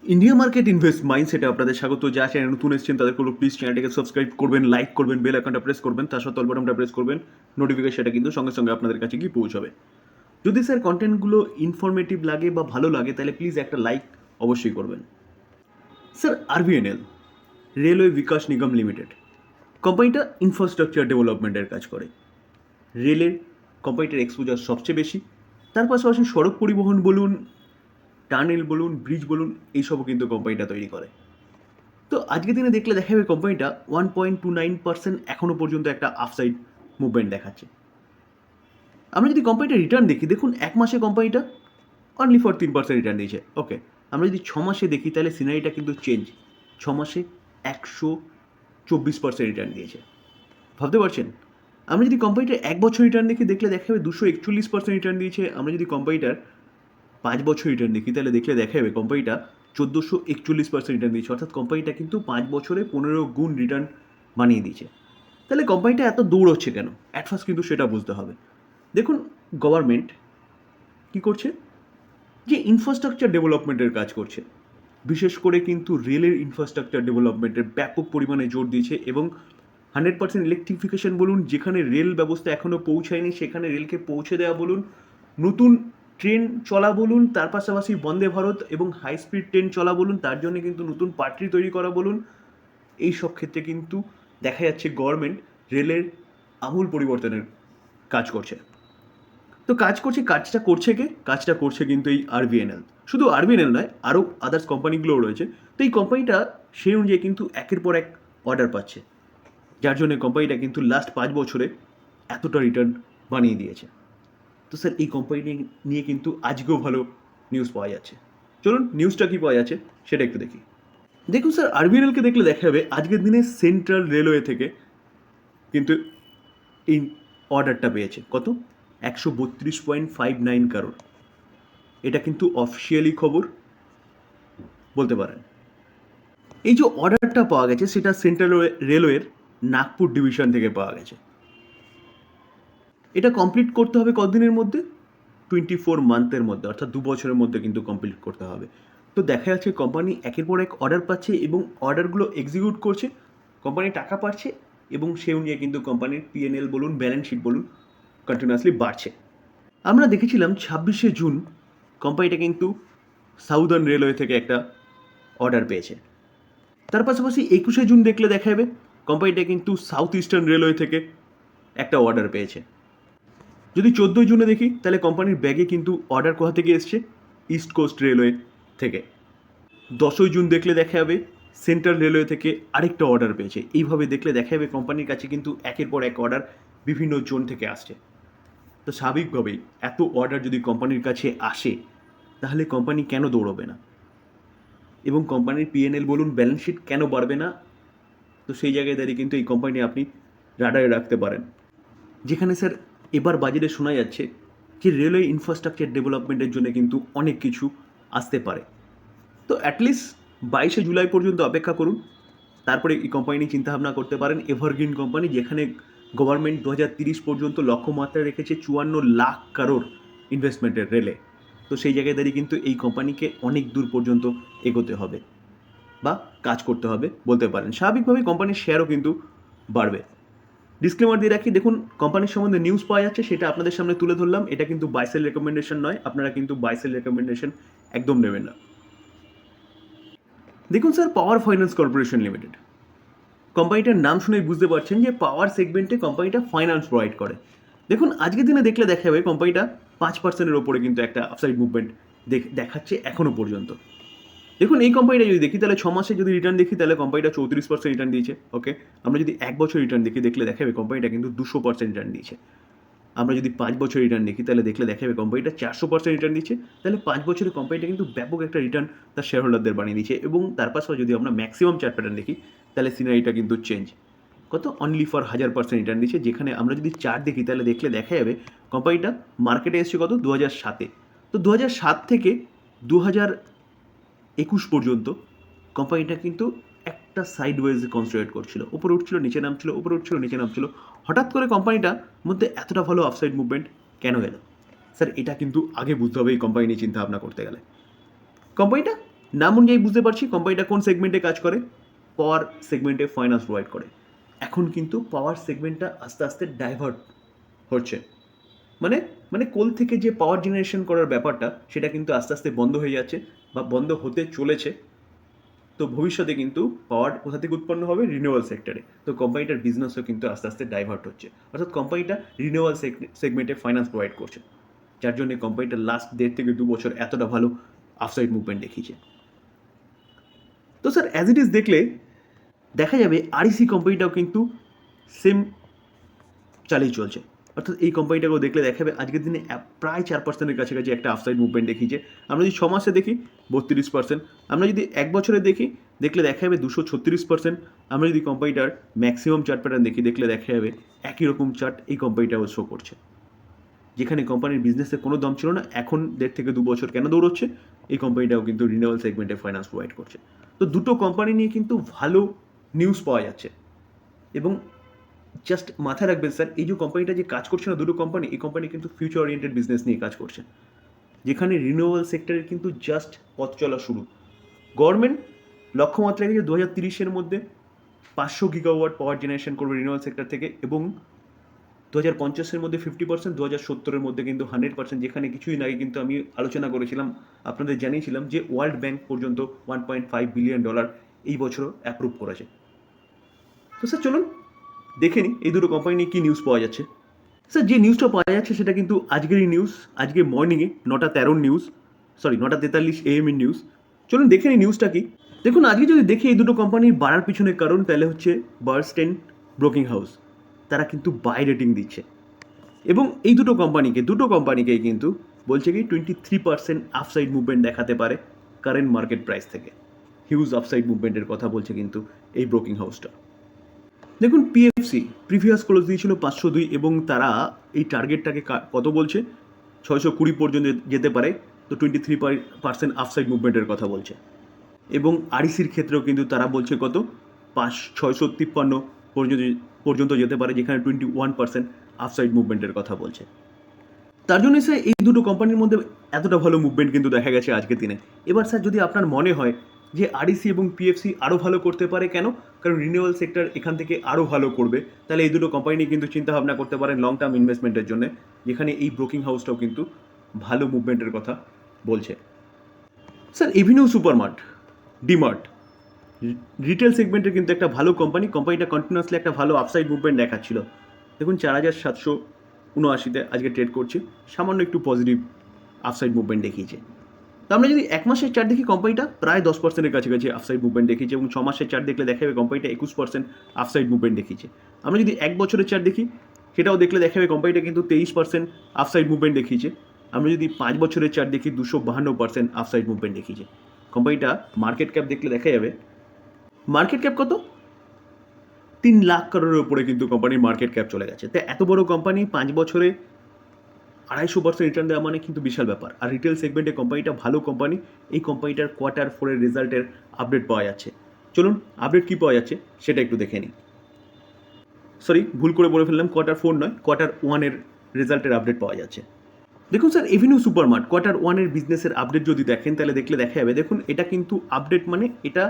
India market invest মাইন্ডসেটে আপনাদের স্বাগত। যা চ্যানেল নতুন এসেছেন তাদের কোনো প্লিজ চ্যানেলটাকে সাবস্ক্রাইব করবেন, লাইক করবেন, বেল আইকনটা প্রেস করবেন, তার সাথে অল বাটনটা প্রেস করবেন। নোটিফিকেশনটা কিন্তু সঙ্গে সঙ্গে আপনাদের কাছে গিয়ে পৌঁছাবে। যদি স্যার কন্টেন্টগুলো ইনফরমেটিভ লাগে বা ভালো লাগে তাহলে প্লিজ একটা লাইক অবশ্যই করবেন। Sir RBNL, railway Vikas Nigam limited, কোম্পানিটা ইনফ্রাস্ট্রাকচার ডেভেলপমেন্টের কাজ করে। রেলের কোম্পানিটার এক্সপোজার সবচেয়ে বেশি। তার পাশাপাশি সড়ক পরিবহন বলুন, টানেল বলুন, ব্রিজ বলুন, এইসবও কিন্তু কোম্পানিটা তৈরি করে। তো আজকের দিনে দেখলে দেখা যাবে কোম্পানিটা 1.29% এখনও পর্যন্ত একটা আপসাইড মুভমেন্ট দেখাচ্ছে। আমরা যদি কোম্পানিটা রিটার্ন দেখি, দেখুন এক মাসে কোম্পানিটা অনলি ফর 3% রিটার্ন দিয়েছে। ওকে, আমরা যদি 6 মাসে দেখি তাহলে সিনারিটা কিন্তু চেঞ্জ। 6 মাসে 124% রিটার্ন দিয়েছে। ভাবতে পারছেন? আমরা যদি কোম্পানিটার 1 বছর রিটার্ন দেখি, দেখলে দেখা যাবে 241% রিটার্ন দিয়েছে। আমরা যদি কোম্পানিটার 5 বছর রিটার্ন দেখি তাহলে দেখা যাবে কোম্পানিটা 1441% রিটার্ন দিয়েছে। অর্থাৎ কোম্পানিটা কিন্তু 5 বছরে 15 গুণ রিটার্ন বানিয়ে দিয়েছে। তাহলে কোম্পানিটা এত দৌড়চ্ছে কেন? অ্যাট ফার্স্ট কিন্তু সেটা বুঝতে হবে। দেখুন, গভর্নমেন্ট কী করছে? যে ইনফ্রাস্ট্রাকচার ডেভেলপমেন্টের কাজ করছে, বিশেষ করে কিন্তু রেলের ইনফ্রাস্ট্রাকচার ডেভেলপমেন্টের ব্যাপক পরিমাণে জোর দিয়েছে এবং 100% ইলেকট্রিফিকেশন বলুন, যেখানে রেল ব্যবস্থা এখনও পৌঁছায়নি সেখানে রেলকে পৌঁছে দেওয়া বলুন, নতুন ট্রেন চলা বলুন, তার পাশাপাশি বন্দে ভারত এবং হাই স্পিড ট্রেন চলা বলুন, তার জন্য কিন্তু নতুন পাটরি তৈরি করা বলুন, এই সব ক্ষেত্রে কিন্তু দেখা যাচ্ছে গভর্নমেন্ট রেলের আমূল পরিবর্তনের কাজ করছে। তো কাজটা করছে কে? কাজটা করছে কিন্তু এই আরবিএনএল। শুধু আরবিএনএল নয়, আরও আদার্স কোম্পানিগুলোও রয়েছে। তো এই কোম্পানিটা সেই অনুযায়ী কিন্তু একের পর এক অর্ডার পাচ্ছে, যার জন্য কোম্পানিটা কিন্তু লাস্ট 5 বছরে এতটা রিটার্ন বানিয়ে দিয়েছে। তো স্যার এই কোম্পানি নিয়ে কিন্তু আজকেও ভালো নিউজ পাওয়া যাচ্ছে। চলুন নিউজটা কী পাওয়া যাচ্ছে সেটা একটু দেখি। দেখুন স্যার, আরবিএনএলকে দেখলে দেখা যাবে আজকের দিনে সেন্ট্রাল রেলওয়ে থেকে কিন্তু এই অর্ডারটা পেয়েছে। কত? 132.59 কারোর। এটা কিন্তু অফিসিয়ালি খবর বলতে পারেন। এই যে অর্ডারটা পাওয়া গেছে সেটা সেন্ট্রাল রেলওয়ের নাগপুর ডিভিশন থেকে পাওয়া গেছে। এটা কমপ্লিট করতে হবে কতদিনের মধ্যে? 24 মান্থের মধ্যে, অর্থাৎ 2 বছরের মধ্যে কিন্তু কমপ্লিট করতে হবে। তো দেখা যাচ্ছে কোম্পানি একের পর এক অর্ডার পাচ্ছে এবং অর্ডারগুলো এক্সিকিউট করছে, কোম্পানি টাকা পাচ্ছে এবং সে অনুযায়ী কিন্তু কোম্পানির পিএনএল বলুন, ব্যালেন্স শিট বলুন, কন্টিনিউয়াসলি বাড়ছে। আমরা দেখেছিলাম 26শে জুন কোম্পানিটা কিন্তু সাউদার্ন রেলওয়ে থেকে একটা অর্ডার পেয়েছে। তার পাশাপাশি 21শে জুন দেখলে দেখা যাবে কোম্পানিটা কিন্তু সাউথ ইস্টার্ন রেলওয়ে থেকে একটা অর্ডার পেয়েছে। যদি 14ই জুনে দেখি তাহলে কোম্পানির ব্যাগে কিন্তু অর্ডার কোথা থেকে এসছে? ইস্ট কোস্ট রেলওয়ে থেকে। 10ই জুন দেখলে দেখা যাবে সেন্ট্রাল রেলওয়ে থেকে আরেকটা অর্ডার পেয়েছে। এইভাবে দেখলে দেখা যাবে কোম্পানির কাছে কিন্তু একের পর এক অর্ডার বিভিন্ন জোন থেকে আসছে। তো স্বাভাবিকভাবেই এত অর্ডার যদি কোম্পানির কাছে আসে তাহলে কোম্পানি কেন দৌড়বে না? এবং কোম্পানির পিএনএল বলুন, ব্যালেন্স শিট কেন বাড়বে না? তো সেই জায়গায় দাঁড়িয়ে কিন্তু এই কোম্পানি আপনি রাডারে রাখতে পারেন। যেখানে স্যার এবার বাজেটে শোনা যাচ্ছে যে রেলওয়ে ইনফ্রাস্ট্রাকচার ডেভেলপমেন্টের জন্য কিন্তু অনেক কিছু আসতে পারে। তো অ্যাটলিস্ট 22শে জুলাই পর্যন্ত অপেক্ষা করুন, তারপরে এই কোম্পানি নিয়ে চিন্তাভাবনা করতে পারেন। এভারগ্রিন কোম্পানি, যেখানে গভর্নমেন্ট 2030 পর্যন্ত লক্ষ্যমাত্রা রেখেছে 54 লাখ কারোর ইনভেস্টমেন্টের রেলে। তো সেই জায়গায় দাঁড়িয়ে কিন্তু এই কোম্পানিকে অনেক দূর পর্যন্ত এগোতে হবে বা কাজ করতে হবে বলতে পারেন। স্বাভাবিকভাবেই কোম্পানির শেয়ারও কিন্তু বাড়বে। ডিসক্লেমার দিয়ে রাখি, দেখুন কোম্পানির সম্বন্ধে নিউজ পাওয়া যাচ্ছে সেটা আপনাদের সামনে তুলে ধরলাম। এটা কিন্তু বাইসেল রেকমেন্ডেশন নয়, আপনারা কিন্তু বাইসেল রেকমেন্ডেশন একদম নেবেন না। দেখুন স্যার, পাওয়ার ফাইন্যান্স কর্পোরেশন লিমিটেড, কোম্পানিটার নাম শুনেই বুঝতে পারছেন যে পাওয়ার সেগমেন্টে কোম্পানিটা ফাইন্যান্স প্রোভাইড করে। দেখুন আজকের দিনে দেখলে দেখা যাবে কোম্পানিটা 5%-এর ওপরে কিন্তু একটা আপসাইড মুভমেন্ট দেখাচ্ছে এখনও পর্যন্ত। দেখুন এই কোম্পানিটা যদি দেখি তাহলে 6 মাসে যদি রিটার্ন দেখি তাহলে কোম্পানিটা 34% রিটার্ন দিয়েছে। ওকে, আমরা যদি 1 বছর রিটার্ন দেখি দেখলে দেখা যাবে কোম্পানিটা কিন্তু 200% রিটার্ন দিয়েছে। আমরা যদি 5 বছর রিটার্ন দেখি তাহলে দেখলে দেখা যাবে কোম্পানিটা 400% রিটার্ন দিচ্ছে। তাহলে 5 বছরে কোম্পানিটা কিন্তু ব্যাপক একটা রিটার্ন তার শেয়ার হোল্ডারদের বানিয়ে দিচ্ছে। এবং তার পাশাপাশি যদি আমরা ম্যাক্সিমাম চার্ট প্যাটার্ন দেখি তাহলে সিনারিটা কিন্তু চেঞ্জ। কত? অনলি ফর 1000% রিটার্ন দিচ্ছে। যেখানে আমরা যদি চার্ট দেখি তাহলে দেখলে দেখা যাবে কোম্পানিটা মার্কেটে এসছে কত? 2007-এ। তো 2007 থেকে 2021 পর্যন্ত কোম্পানিটা কিন্তু একটা সাইডওয়েজে কনসোলিডেট করছিল, উপরে উঠছিল নিচে নামছিল, উপরে উঠছিল নিচে নামছিল। হঠাৎ করে কোম্পানিটার মধ্যে এতটা ভালো আপসাইড মুভমেন্ট কেন এলো? স্যার এটা কিন্তু আগে বুঝতে হবে এই কোম্পানি নিয়ে চিন্তাভাবনা করতে গেলে। কোম্পানিটা নাম অনুযায়ী বুঝতে পারছি কোম্পানিটা কোন সেগমেন্টে কাজ করে, পাওয়ার সেগমেন্টে ফাইন্যান্স প্রোভাইড করে। এখন কিন্তু পাওয়ার সেগমেন্টটা আস্তে আস্তে ডাইভার্ট হচ্ছে, মানে মানে কোল থেকে যে পাওয়ার জেনারেশন করার ব্যাপারটা সেটা কিন্তু আস্তে আস্তে বন্ধ হয়ে যাচ্ছে বা বন্ধ হতে চলেছে। তো ভবিষ্যতে কিন্তু পাওয়ার কোথা থেকে উৎপন্ন হবে, রিনিউয়াল সেক্টরে। তো কোম্পানিটার বিজনেসও কিন্তু আস্তে আস্তে ডাইভার্ট হচ্ছে, অর্থাৎ কোম্পানিটা রিনিউয়াল সেগমেন্টে ফাইন্যান্স প্রোভাইড করছে, যার জন্য কোম্পানিটা লাস্ট 1.5 থেকে 2 বছর এতটা ভালো আফসাইড মুভমেন্ট দেখিয়েছে। তো স্যার অ্যাজ ইট ইজ দেখলে দেখা যাবে আরইসি কোম্পানিটাও কিন্তু সেম চালিয়ে চলছে, অর্থাৎ এই কোম্পানিটাকেও দেখলে দেখা যাবে আজকের দিনে প্রায় 4% কাছাকাছি একটা আফসাইড মুভমেন্ট দেখিয়েছে। আমরা যদি 6 মাসে দেখি 32%, আমরা যদি 1 বছরে দেখি দেখলে দেখা যাবে 236%, আমরা যদি কোম্পানিটার ম্যাক্সিমাম চার্ট প্যাটার্ন দেখলে দেখা যাবে একই রকম চার্ট এই কোম্পানিটাও শো করছে। যেখানে কোম্পানির বিজনেসের কোনো দম ছিল না, এখন 1.5 থেকে 2 বছর কেন দৌড়চ্ছে, এই কোম্পানিটাও কিন্তু রিনিউয়াল সেগমেন্টে ফাইন্যান্স প্রোভাইড করছে। তো দুটো কোম্পানি নিয়ে কিন্তু ভালো নিউজ পাওয়া যাচ্ছে। এবং জাস্ট মাথায় রাখবেন স্যার, এই যে কোম্পানিটা যে কাজ করছে না দুটো কোম্পানি, এই কোম্পানি কিন্তু ফিউচার ওরিয়েন্টেড বিজনেস নিয়ে কাজ করছে, যেখানে রিনিউয়াল সেক্টরের কিন্তু জাস্ট পথ চলা শুরু। গভর্নমেন্ট লক্ষ্যমাত্রা রেখেছে 2030-এর মধ্যে 500 গিগাওয়াট পাওয়ার জেনারেশন করবে রিনিউয়াল সেক্টর থেকে, এবং 2050-এর মধ্যে 50%, 2070-এর মধ্যে কিন্তু 100%। যেখানে কিছুদিন আগে কিন্তু আমি আলোচনা করেছিলাম, আপনাদের জানিয়েছিলাম যে ওয়ার্ল্ড ব্যাংক পর্যন্ত $1.5 বিলিয়ন এই বছরও অ্যাপ্রুভ করেছে। তো স্যার চলুন দেখে নিই এই দুটো কোম্পানি নিয়ে কী নিউজ পাওয়া যাচ্ছে। স্যার যে নিউজটা পাওয়া যাচ্ছে সেটা কিন্তু আজকেরই নিউজ, আজকে মর্নিংয়ে 9:13 নিউজ, 9:43 AM এর নিউজ। চলুন দেখে নিই নিউজটা কি। দেখুন আজকে যদি দেখি এই দুটো কোম্পানির বাড়ার পিছনে কারণ, তাহলে হচ্ছে বার্স্টেন ব্রোকিং হাউস, তারা কিন্তু বাই রেটিং দিচ্ছে, এবং এই দুটো কোম্পানিকেই কিন্তু বলছে কি 23% আপসাইড মুভমেন্ট দেখাতে পারে কারেন্ট মার্কেট প্রাইস থেকে। হিউজ আপসাইড মুভমেন্টের কথা বলছে কিন্তু এই ব্রোকিং হাউসটা। দেখুন পিএফসি প্রিভিয়াস ক্লোজ দিয়েছিল 502, এবং তারা এই টার্গেটটাকে কত বলছে, 620 পর্যন্ত যেতে পারে। তো 23% আপসাইড মুভমেন্টের কথা বলছে। এবং আরইসির ক্ষেত্রেও কিন্তু তারা বলছে কত, 653 পর্যন্ত যেতে পারে, যেখানে 21% আপসাইড মুভমেন্টের কথা বলছে। তার জন্য স্যার এই দুটো কোম্পানির মধ্যে এতটা ভালো মুভমেন্ট কিন্তু দেখা গেছে আজকের দিনে। এবার স্যার যদি আপনার মনে হয় যে আরইসি এবং পিএফসি আরও ভালো করতে পারে, কেন, কারণ রিনিউয়াল সেক্টর এখান থেকে আরও ভালো করবে, তাহলে এই দুটো কোম্পানি নিয়ে কিন্তু চিন্তাভাবনা করতে পারেন লং টার্ম ইনভেস্টমেন্টের জন্য, যেখানে এই ব্রোকিং হাউসটাও কিন্তু ভালো মুভমেন্টের কথা বলছে। Sir Avenue supermart, demat retail সেগমেন্টের কিন্তু একটা ভালো কোম্পানিটা কন্টিনিউয়াসলি একটা ভালো আপসাইড মুভমেন্ট দেখাচ্ছিল। দেখুন 4779-তে আজকে ট্রেড করছে, সামান্য একটু পজিটিভ আপসাইড মুভমেন্ট দেখিয়েছে। তো আমরা যদি 1 মাসের চার্ট দেখি, কোম্পানিটা প্রায় 10%-এর কাছাকাছি আপসাইড মুভমেন্ট দেখিয়েছে, এবং 6 মাসের চার্ট দেখলে দেখা যাবে কোম্পানিটা 21% আপসাইড মুভমেন্ট দেখিয়েছে। আমরা যদি 1 বছরের চার্ট দেখি, সেটাও দেখলে দেখা যাবে কোম্পানিটা কিন্তু 23% আপসাইড মুভমেন্ট দেখিয়েছে। আমরা যদি 5 বছরের চার্ট দেখি, 252% আপসাইড মুভমেন্ট দেখিয়েছে। কোম্পানিটা মার্কেট ক্যাপ দেখলে দেখা যাবে, মার্কেট ক্যাপ কত, 3 লাখ করোড়ের উপরে কিন্তু কোম্পানির মার্কেট ক্যাপ চলে গেছে। তো এত বড় কোম্পানি 5 বছরে 250% রিটার্ন দেওয়া মানে কিন্তু বিশাল ব্যাপার। আর রিটেল সেগমেন্টে কোম্পানিটা ভালো কোম্পানি। এই কোম্পানিটার Q4-এর রেজাল্টের আপডেট পাওয়া যাচ্ছে। চলুন আপডেট কী পাওয়া যাচ্ছে সেটা একটু দেখে নিই। ভুল করে বলে ফেললাম, Q4 নয়, Q1-এর রেজাল্টের আপডেট পাওয়া যাচ্ছে। দেখুন স্যার এভিনিউ সুপারমার্ট Q1-এর বিজনেসের আপডেট যদি দেখেন, তাহলে দেখলে দেখা যাবে, দেখুন এটা কিন্তু আপডেট, মানে এটা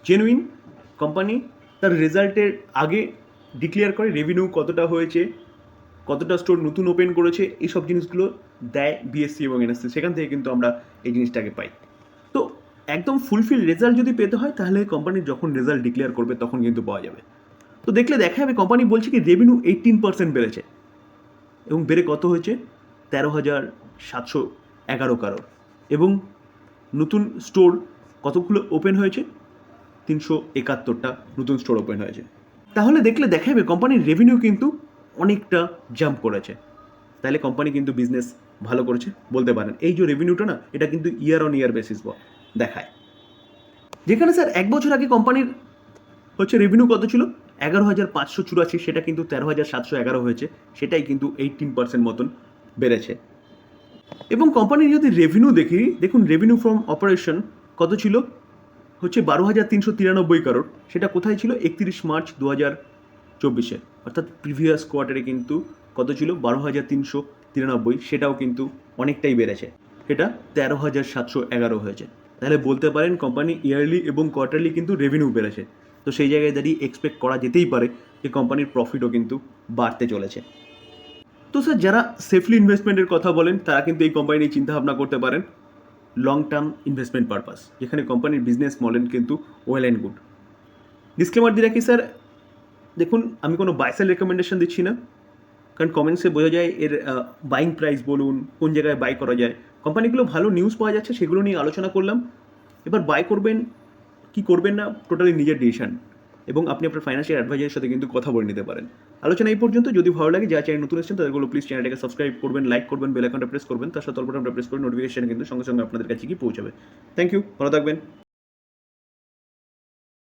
জেনুইন কোম্পানি তার রেজাল্টের আগে ডিক্লেয়ার করে রেভিনিউ কতটা হয়েছে, কতটা স্টোর নতুন ওপেন করেছে, এইসব জিনিসগুলো দেয় বিএসসি এবং এনএসসি, সেখান থেকে কিন্তু আমরা এই জিনিসটাকে পাই। তো একদম ফুলফিল রেজাল্ট যদি পেতে হয়, তাহলে কোম্পানির যখন রেজাল্ট ডিক্লেয়ার করবে তখন কিন্তু পাওয়া যাবে। তো দেখলে দেখা যাবে কোম্পানি বলছে কি রেভিনিউ 18% বেড়েছে, এবং বেড়ে কত হয়েছে, 13,711 কারোর, এবং নতুন স্টোর কতগুলো ওপেন হয়েছে, 371টা নতুন স্টোর ওপেন হয়েছে। তাহলে দেখলে দেখা যাবে কোম্পানির রেভিনিউ কিন্তু অনেকটা জাম্প করেছে, তাহলে কোম্পানি কিন্তু বিজনেস ভালো করেছে বলতে পারেন। এই যে রেভিনিউটা না, এটা কিন্তু ইয়ার অন ইয়ার বেসিস দেখায়। যেখানে স্যার 1 বছর আগে কোম্পানির হচ্ছে রেভিনিউ কত ছিল, 11,584, সেটা কিন্তু 13,711 হয়েছে, সেটাই কিন্তু 18% মতন বেড়েছে। এবং কোম্পানির যদি রেভিনিউ দেখি, দেখুন রেভিনিউ ফ্রম অপারেশন কত ছিল, হচ্ছে 12,393 কারোর, সেটা কোথায় ছিল, 31 মার্চ 2024-এ, অর্থাৎ প্রিভিয়াস কোয়ার্টারে কিন্তু কত ছিল, 12,393, সেটাও কিন্তু অনেকটাই বেড়েছে, এটা 13,711 হয়েছে। তাহলে বলতে পারেন কোম্পানি ইয়ারলি এবং কোয়ার্টারলি কিন্তু রেভিনিউ বেড়েছে। তো সেই জায়গায় দাঁড়িয়ে এক্সপেক্ট করা যেতেই পারে যে কোম্পানির প্রফিটও কিন্তু বাড়তে চলেছে। তো স্যার যারা সেফলি ইনভেস্টমেন্টের কথা বলেন তারা কিন্তু এই কোম্পানি নিয়ে চিন্তাভাবনা করতে পারেন লং টার্ম ইনভেস্টমেন্ট পারপাস, যেখানে কোম্পানির বিজনেস মডেল কিন্তু ওয়েল অ্যান্ড গুড। ডিসক্লেমার দিয়ে রাখি স্যার, দেখুন আমি কোনো বাইসেল রেকমেন্ডেশন দিচ্ছি না, কারণ কমেন্টসে বোঝা যায় এর বাইং প্রাইস বলুন, কোন জায়গায় বাই করা যায়। কোম্পানিগুলো ভালো নিউজ পাওয়া যাচ্ছে, সেগুলো নিয়ে আলোচনা করলাম। এবার বাই করবেন কি করবেন না টোটালি নিজের ডিসিশন, এবং আপনি আপনার ফাইন্যান্সিয়াল অ্যাডভাইজারের সাথে কিন্তু কথা বলে নিতে পারেন। আলোচনা এই পর্যন্ত। যদি ভালো লাগে, যা চ্যানেল নতুন এসেছেন তাদেরগুলো প্লিজ চ্যানেলটাকে সাবস্ক্রাইব করবেন, লাইক করবেন, বেল আইকনটা প্রেস করবেন, তার সাথে অল্পটা প্রেস করে নোটিফিকেশন কিন্তু সঙ্গে সঙ্গে আপনাদের কাছে কি পৌঁছাবে। থ্যাংক ইউ, ভালো থাকবেন।